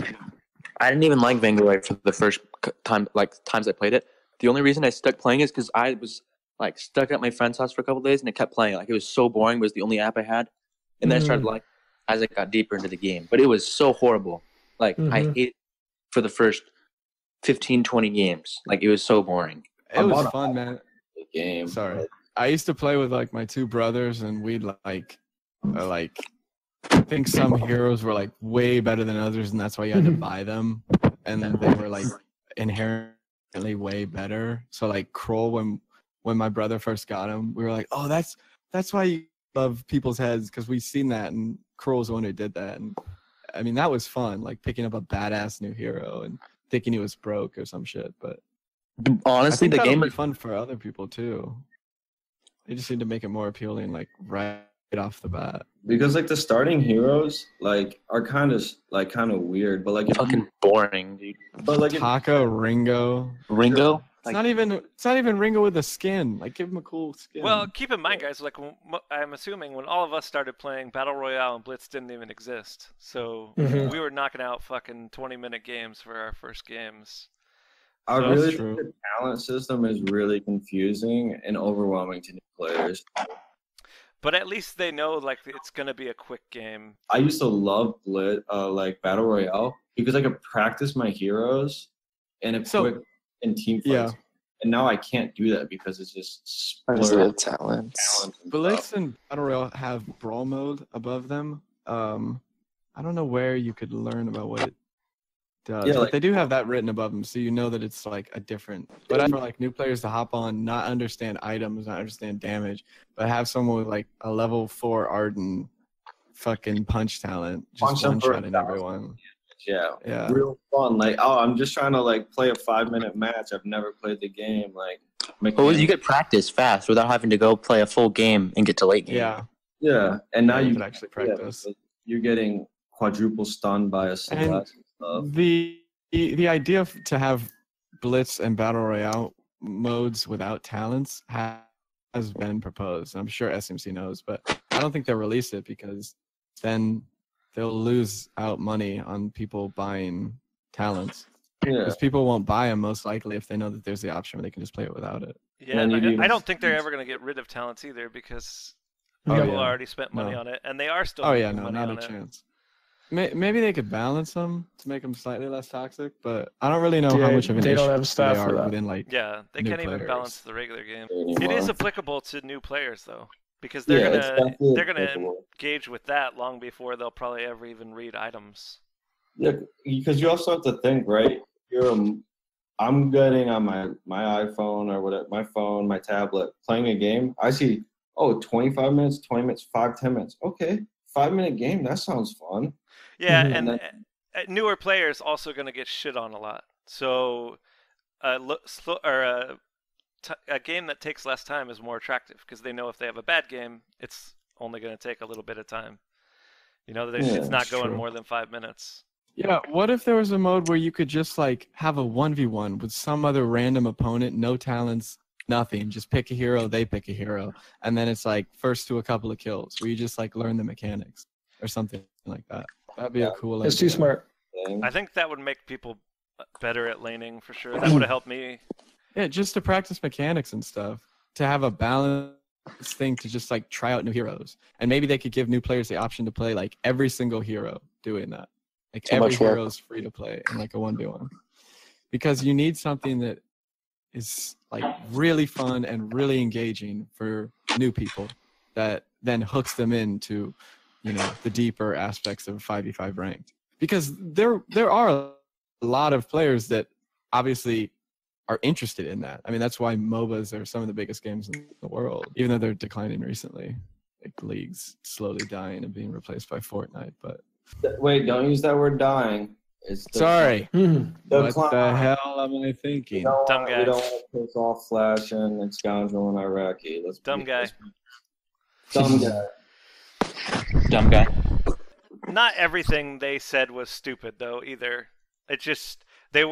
I didn't even like Vainglory for the first times I played it. The only reason I stuck playing is because I was like stuck at my friend's house for a couple of days and I kept playing. Like it was so boring. It was the only app I had, and then I started like as I got deeper into the game. But it was so horrible. Like I hated it for the first 15, 20 games. Like it was so boring. It was fun, man. The game. Sorry, I used to play with like my 2 brothers, and we'd like I think some heroes were like way better than others, and that's why you had to buy them. And then they were like inherently way better. So like Kroll, when my brother first got him, we were like, oh, that's why you love people's heads, because we've seen that, and Kroll's the one who did that. And I mean, that was fun, like picking up a badass new hero and thinking he was broke or some shit. But honestly, the game is fun for other people too. They just need to make it more appealing, like right off the bat. Because like the starting heroes like are kind of weird, but like fucking boring, dude. But like Taka, Ringo. It's not even Ringo with a skin. Like, give him a cool skin. Well, keep in mind, guys. Like, I'm assuming when all of us started playing Battle Royale and Blitz didn't even exist, so we were knocking out fucking 20-minute games for our first games. I really think the talent system is really confusing and overwhelming to new players. But at least they know like it's gonna be a quick game. I used to love like Battle Royale because I could practice my heroes in a quick and team fights. Yeah. And now I can't do that because it's just talents. Blitz and Battle Royale have brawl mode above them. I don't know where you could learn about what it does, but like, they do have that written above them, so you know that it's like a different. But for like new players to hop on, not understand items, not understand damage, but have someone with like a level 4 Arden fucking punch talent, just one-shotting everyone. Yeah, real fun. Like, I'm just trying to like play a 5-minute match. I've never played the game. Like, you could practice fast without having to go play a full game and get to late game. Yeah, and now you can actually practice. You're getting quadruple stunned by a Celeste. The idea to have Blitz and Battle Royale modes without talents has been proposed. I'm sure SMC knows, but I don't think they'll release it because then they'll lose out money on people buying talents. Because people won't buy them most likely if they know that there's the option where they can just play it without it. Yeah, and I don't think they're ever going to get rid of talents either because people already spent money on it, and they are still making money on it. Not a chance. Maybe they could balance them to make them slightly less toxic, but I don't really know how much of an issue don't have staff they for are that. within like. Yeah, they can't players. Even balance the regular game. It is applicable to new players though, because they're gonna engage with that long before they'll probably ever even read items. Yeah, because you also have to think, right? I'm getting on my iPhone or whatever, my phone, my tablet, playing a game. I see, 25 minutes, 20 minutes, 5-10 minutes. Okay, 5-minute game. That sounds fun. Yeah, and newer players also going to get shit on a lot. So a game that takes less time is more attractive because they know if they have a bad game, it's only going to take a little bit of time. You know, it's not going more than 5 minutes. Yeah, what if there was a mode where you could just like have a 1v1 with some other random opponent, no talents, nothing, just pick a hero, they pick a hero, and then it's like first to a couple of kills where you just like learn the mechanics or something like that. That'd be a cool idea. It's too smart. I think that would make people better at laning for sure. That would have helped me. Yeah, just to practice mechanics and stuff, to have a balanced thing to just like try out new heroes. And maybe they could give new players the option to play like every single hero doing that. Like every hero is free to play in like a 1v1. Because you need something that is like really fun and really engaging for new people that then hooks them into, you know, the deeper aspects of 5v5 ranked. Because there are a lot of players that obviously are interested in that. I mean, that's why MOBAs are some of the biggest games in the world, even though they're declining recently. Like League's slowly dying and being replaced by Fortnite. But wait, don't use that word dying. Sorry. What the hell am I thinking? Dumb guy. We don't want to piss off Flash and Scoundrel and Iraqi. Dumb guy. Dumb guy. Dumb guy. Not everything they said was stupid though either. It just they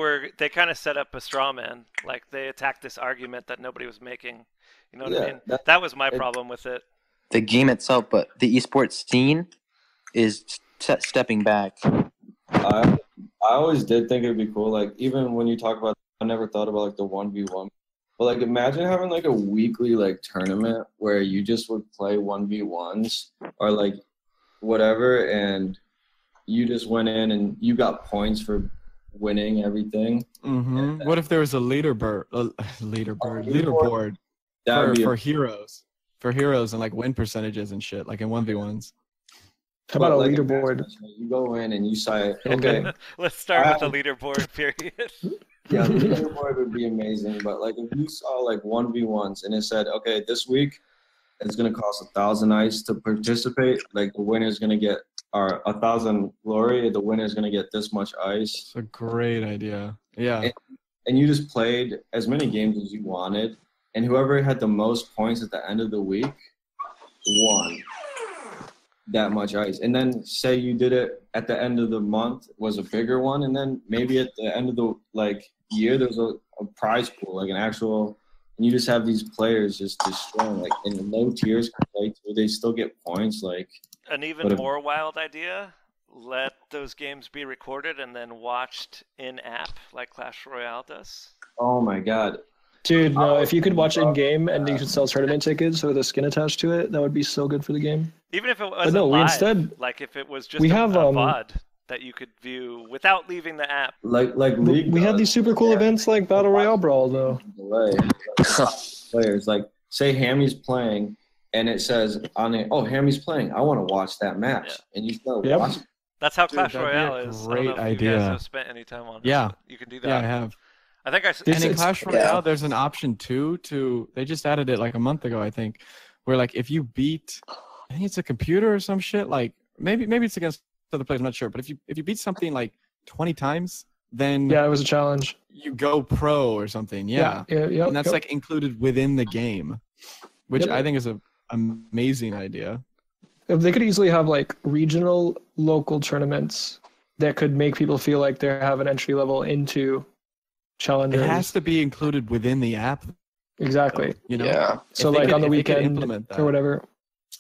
kind of set up a straw man. Like they attacked this argument that nobody was making. You know what I mean? That was my problem with it. The game itself, but the esports scene is stepping back. I always did think it'd be cool. Like even when you talk about, I never thought about like the 1v1. But like imagine having like a weekly like tournament where you just would play 1v1s or like whatever, and you just went in and you got points for winning everything. Mm-hmm. What if there was a leaderboard for heroes and like win percentages and shit, like in 1v1s? How about a leaderboard? You go in and you say, okay. Let's start with the leaderboard, period. Yeah, the leaderboard would be amazing. But like if you saw like 1v1s and it said, okay, this week it's going to cost 1,000 ice to participate. Like the winner's going to get 1,000 glory. The winner's going to get this much ice. It's a great idea. Yeah. And you just played as many games as you wanted. And whoever had the most points at the end of the week won that much ice. And then say you did it at the end of the month was a bigger one. And then maybe at the end of the, like year there's a prize pool, like an actual, and you just have these players just destroying, like in low tiers play where they still get points. Like an even more wild idea: let those games be recorded and then watched in app, like Clash Royale does. Oh my god. Dude, no, if you could watch in-game and you could sell tournament tickets with a skin attached to it, that would be so good for the game. Even if it wasn't live, like if it was just a VOD that you could view without leaving the app. Like League we have these super cool events like Battle Royale Brawl, though. Players, like, say Hami's playing, and it says on it, oh, Hami's playing, I want to watch that match. Yeah. And you start watching. That's how Clash Royale is. Great I don't know if idea. you guys have spent any time on it. Yeah. You can do that. Yeah, I have. I think and in Clash Royale, there's an option too. They just added it like a month ago, I think, where like if you beat, I think it's a computer or some shit. Like maybe it's against other players. I'm not sure, but if you beat something like 20 times, then it was a challenge. You go pro or something. Yeah. And that's like included within the game, which I think is an amazing idea. If they could easily have like regional, local tournaments that could make people feel like they have an entry level into challengers. It has to be included within the app. Exactly. You know? Yeah. So like on the weekend or whatever.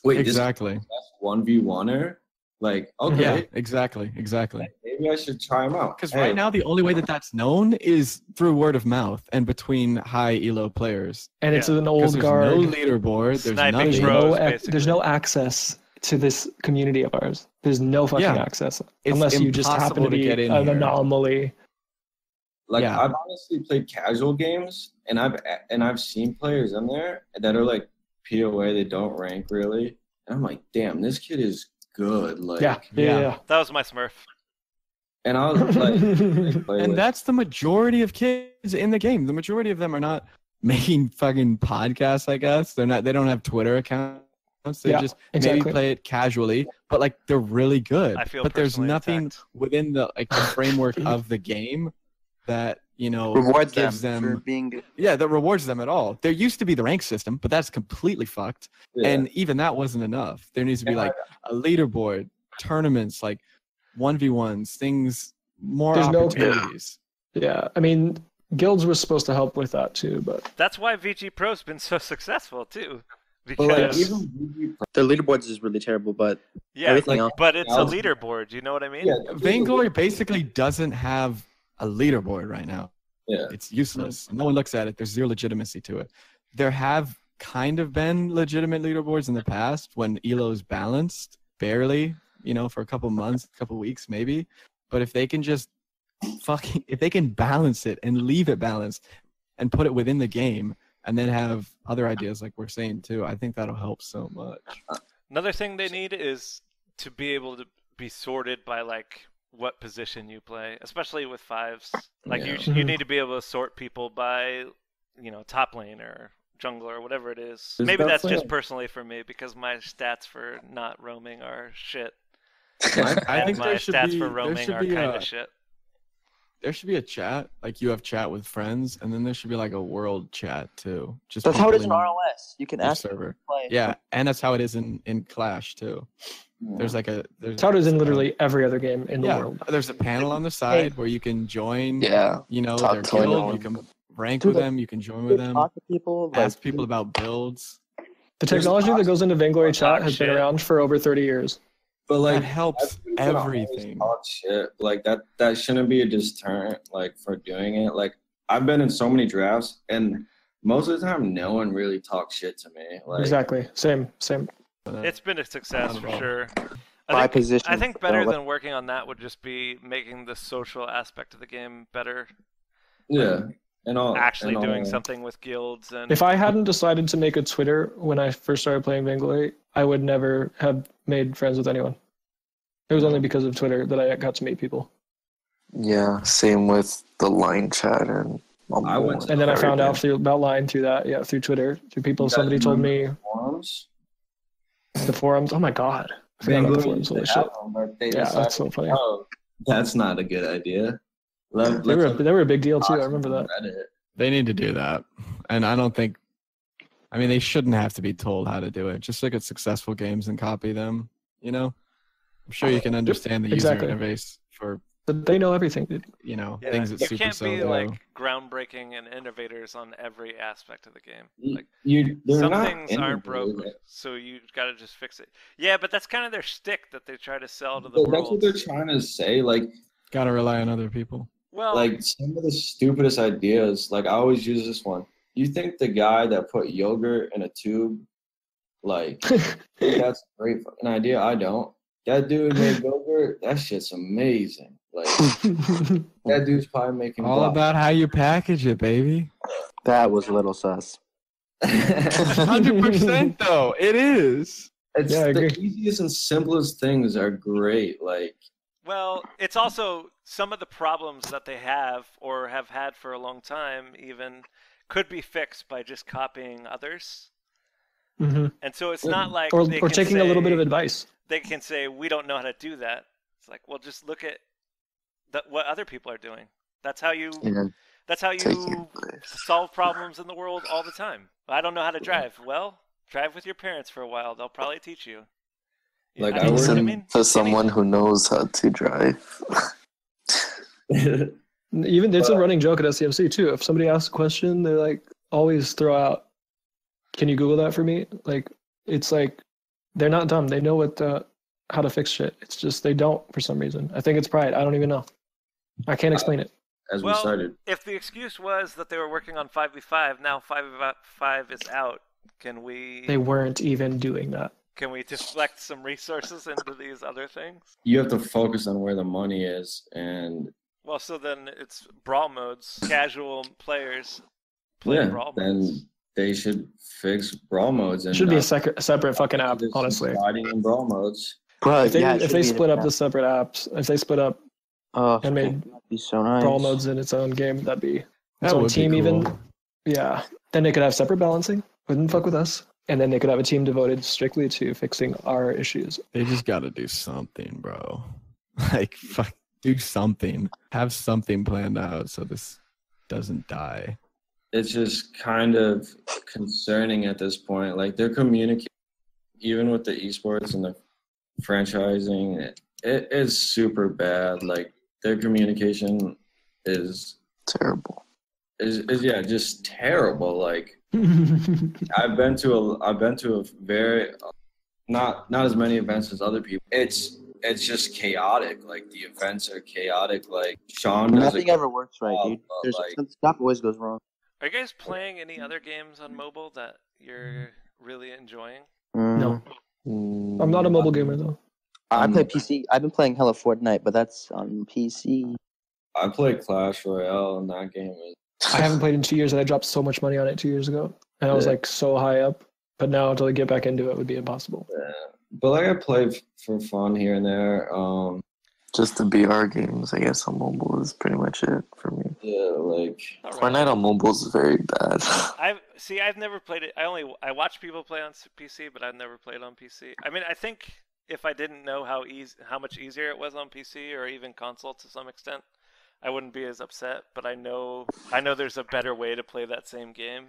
Wait, exactly. That's 1v1er? Like, okay. Yeah, exactly. Maybe I should try them out. Because right now, the only way that's known is through word of mouth and between high elo players. And it's an old guard. There's no leaderboard. There's no access to this community of ours. There's no fucking access. Unless you just happen to be an anomaly. Like I've honestly played casual games, and I've seen players in there that are like POA. They don't rank really, and I'm like, damn, this kid is good. Like, yeah. That was my Smurf. And I was like, and that's the majority of kids in the game. The majority of them are not making fucking podcasts. I guess they don't have Twitter accounts. They just maybe play it casually, but like they're really good. I feel but there's nothing attacked. within the framework of the game that rewards gives them for being good. Yeah, that rewards them at all. There used to be the rank system, but that's completely fucked. Yeah. And even that wasn't enough. There needs to be like a leaderboard, tournaments, like 1v1s, things, more opportunities. Yeah, I mean, guilds was supposed to help with that too, but that's why VG Pro's been so successful too. Because the leaderboards is really terrible, but everything else. But it's a leaderboard. You know what I mean? Yeah, Vainglory basically doesn't have a leaderboard right now. Yeah, it's useless. No one looks at it. There's zero legitimacy to it. There have kind of been legitimate leaderboards in the past when Elo's balanced barely, for a couple months, a couple weeks maybe. But if they can just if they can balance it and leave it balanced and put it within the game and then have other ideas like we're saying too, I think that'll help so much. Another thing they need is to be able to be sorted by like what position you play, especially with fives. Like you need to be able to sort people by, top lane or jungler or whatever it is. Maybe that's just personally for me because my stats for not roaming are shit. I think my stats for roaming are kind of shit. There should be a chat, like you have chat with friends, and then there should be like a world chat too. Just that's how it is in RLS. You can ask server. Play. Yeah, and that's how it is in Clash too. There's like that's how it is in literally every other game in the world. There's a panel on the side where you can join. Yeah. Their guild. You can rank with them. You can join with them. Talk to people. Ask people about builds. The technology that goes into Vainglory chat has been around for over 30 years. But like that helps everything. Talk shit. Like that shouldn't be a deterrent like for doing it. Like I've been in so many drafts, and most of the time, no one really talks shit to me. Like, exactly. Same. It's been a success for sure. I think better than working on that would just be making the social aspect of the game better. Yeah. Actually doing something with guilds. And if I hadn't decided to make a Twitter when I first started playing Vainglory, I would never have made friends with anyone. It was only because of Twitter that I got to meet people. Yeah, same with the line chat and then I found out about Line through that. Yeah, through Twitter, through people. Somebody told me. Forums? The forums. Oh my god. Vainglory forums. Holy shit. Yeah, that's so funny. Oh, that's not a good idea. They were a big deal too. I remember that. They need to do that, and I don't think. I mean, they shouldn't have to be told how to do it. Just look at successful games and copy them. I'm sure you can understand the user interface for But they know everything, dude. You know, Yeah, things that you can't be Supercell like do. groundbreaking and innovators on every aspect of the game. Like They're some not things aren't broke, innovative. so you gotta just fix it. Yeah, but that's kind of their shtick that they try to sell to the That's world. what they're trying to say. Like, Gotta rely on other people. Well, like some of the stupidest ideas. Like I always use this one. You think the guy that put yogurt in a tube, like that's a great fucking idea? I don't. That dude made yogurt. That shit's amazing. Like that dude's probably making All about how you package it, baby. That was a little sus. 100% though. It is. It's Yeah, I the agree. easiest and simplest things are great. Like well, it's also some of the problems that they have or have had for a long time even could be fixed by just copying others. Mm-hmm. And so it's not like Or they can taking say, a little bit of advice. They can say, we don't know how to do that. It's like, well, just look at what other people are doing. That's how you solve problems in the world all the time. I don't know how to drive. Well, drive with your parents for a while. They'll probably teach you. Like I work for someone who knows how to drive. Even it's a running joke at SCMC too. If somebody asks a question, they like always throw out, "Can you Google that for me?" Like it's like they're not dumb. They know how to fix shit. It's just they don't for some reason. I think it's pride. I don't even know. I can't explain it. As we started. If the excuse was that they were working on 5v5, now 5v5 is out. Can we? They weren't even doing that. Can we deflect some resources into these other things? You have to focus on where the money is, and well, so then it's brawl modes. Casual players play brawl modes. Then they should fix brawl modes. And it should be a separate fucking app, honestly. Fighting in brawl modes. But if they split up the separate apps, if they split up and made be so nice. brawl modes in its own game, that'd be its own would team be cool. even. Yeah. Then they could have separate balancing. Wouldn't fuck with us. And then they could have a team devoted strictly to fixing our issues. They just gotta do something, bro. Like, fuck, do something. Have something planned out so this doesn't die. It's just kind of concerning at this point. Like, they're communicating, even with the esports and the franchising, it is super bad. Like, their communication is terrible. Is just terrible. Like, I've been to a very not as many events as other people. It's just chaotic. Like the events are chaotic. Like Sean, nothing ever works right, dude. There's stuff always goes wrong. Are you guys playing any other games on mobile that you're really enjoying? No, I'm not a mobile gamer though. I play PC. I've been playing hella Fortnite, but that's on PC. I play Clash Royale, and that game is. I haven't played in 2 years, and I dropped so much money on it 2 years ago, and I was like so high up. But now to get back into it would be impossible. Yeah, but like I play for fun here and there. Just the BR games, I guess, on mobile is pretty much it for me. Yeah, like Fortnite on mobile is very bad. I've never played it. I watch people play on PC, but I've never played on PC. I mean, I think if I didn't know how much easier it was on PC or even console to some extent, I wouldn't be as upset. But I know there's a better way to play that same game,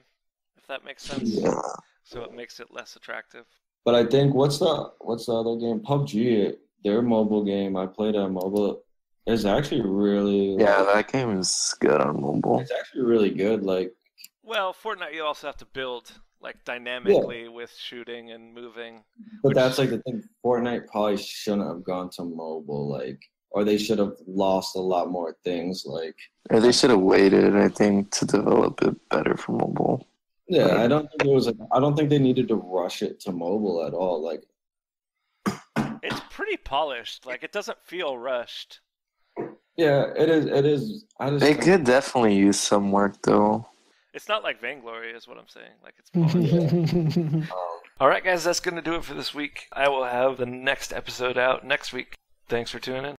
if that makes sense. Yeah. So it makes it less attractive. But I think what's the other game? PUBG, their mobile game. I played on mobile. It's actually really that game is good on mobile. It's actually really good. Like, well, Fortnite, you also have to build like dynamically with shooting and moving. But that's like the thing. Fortnite probably shouldn't have gone to mobile. Like, or they should have lost a lot more things. Like, or they should have waited, I think, to develop it better for mobile. Yeah, I don't think they needed to rush it to mobile at all. Like, it's pretty polished. Like, it doesn't feel rushed. Yeah, it is. They could definitely use some work though. It's not like Vainglory, is what I'm saying. Like, it's polished. All right, guys, that's gonna do it for this week. I will have the next episode out next week. Thanks for tuning in.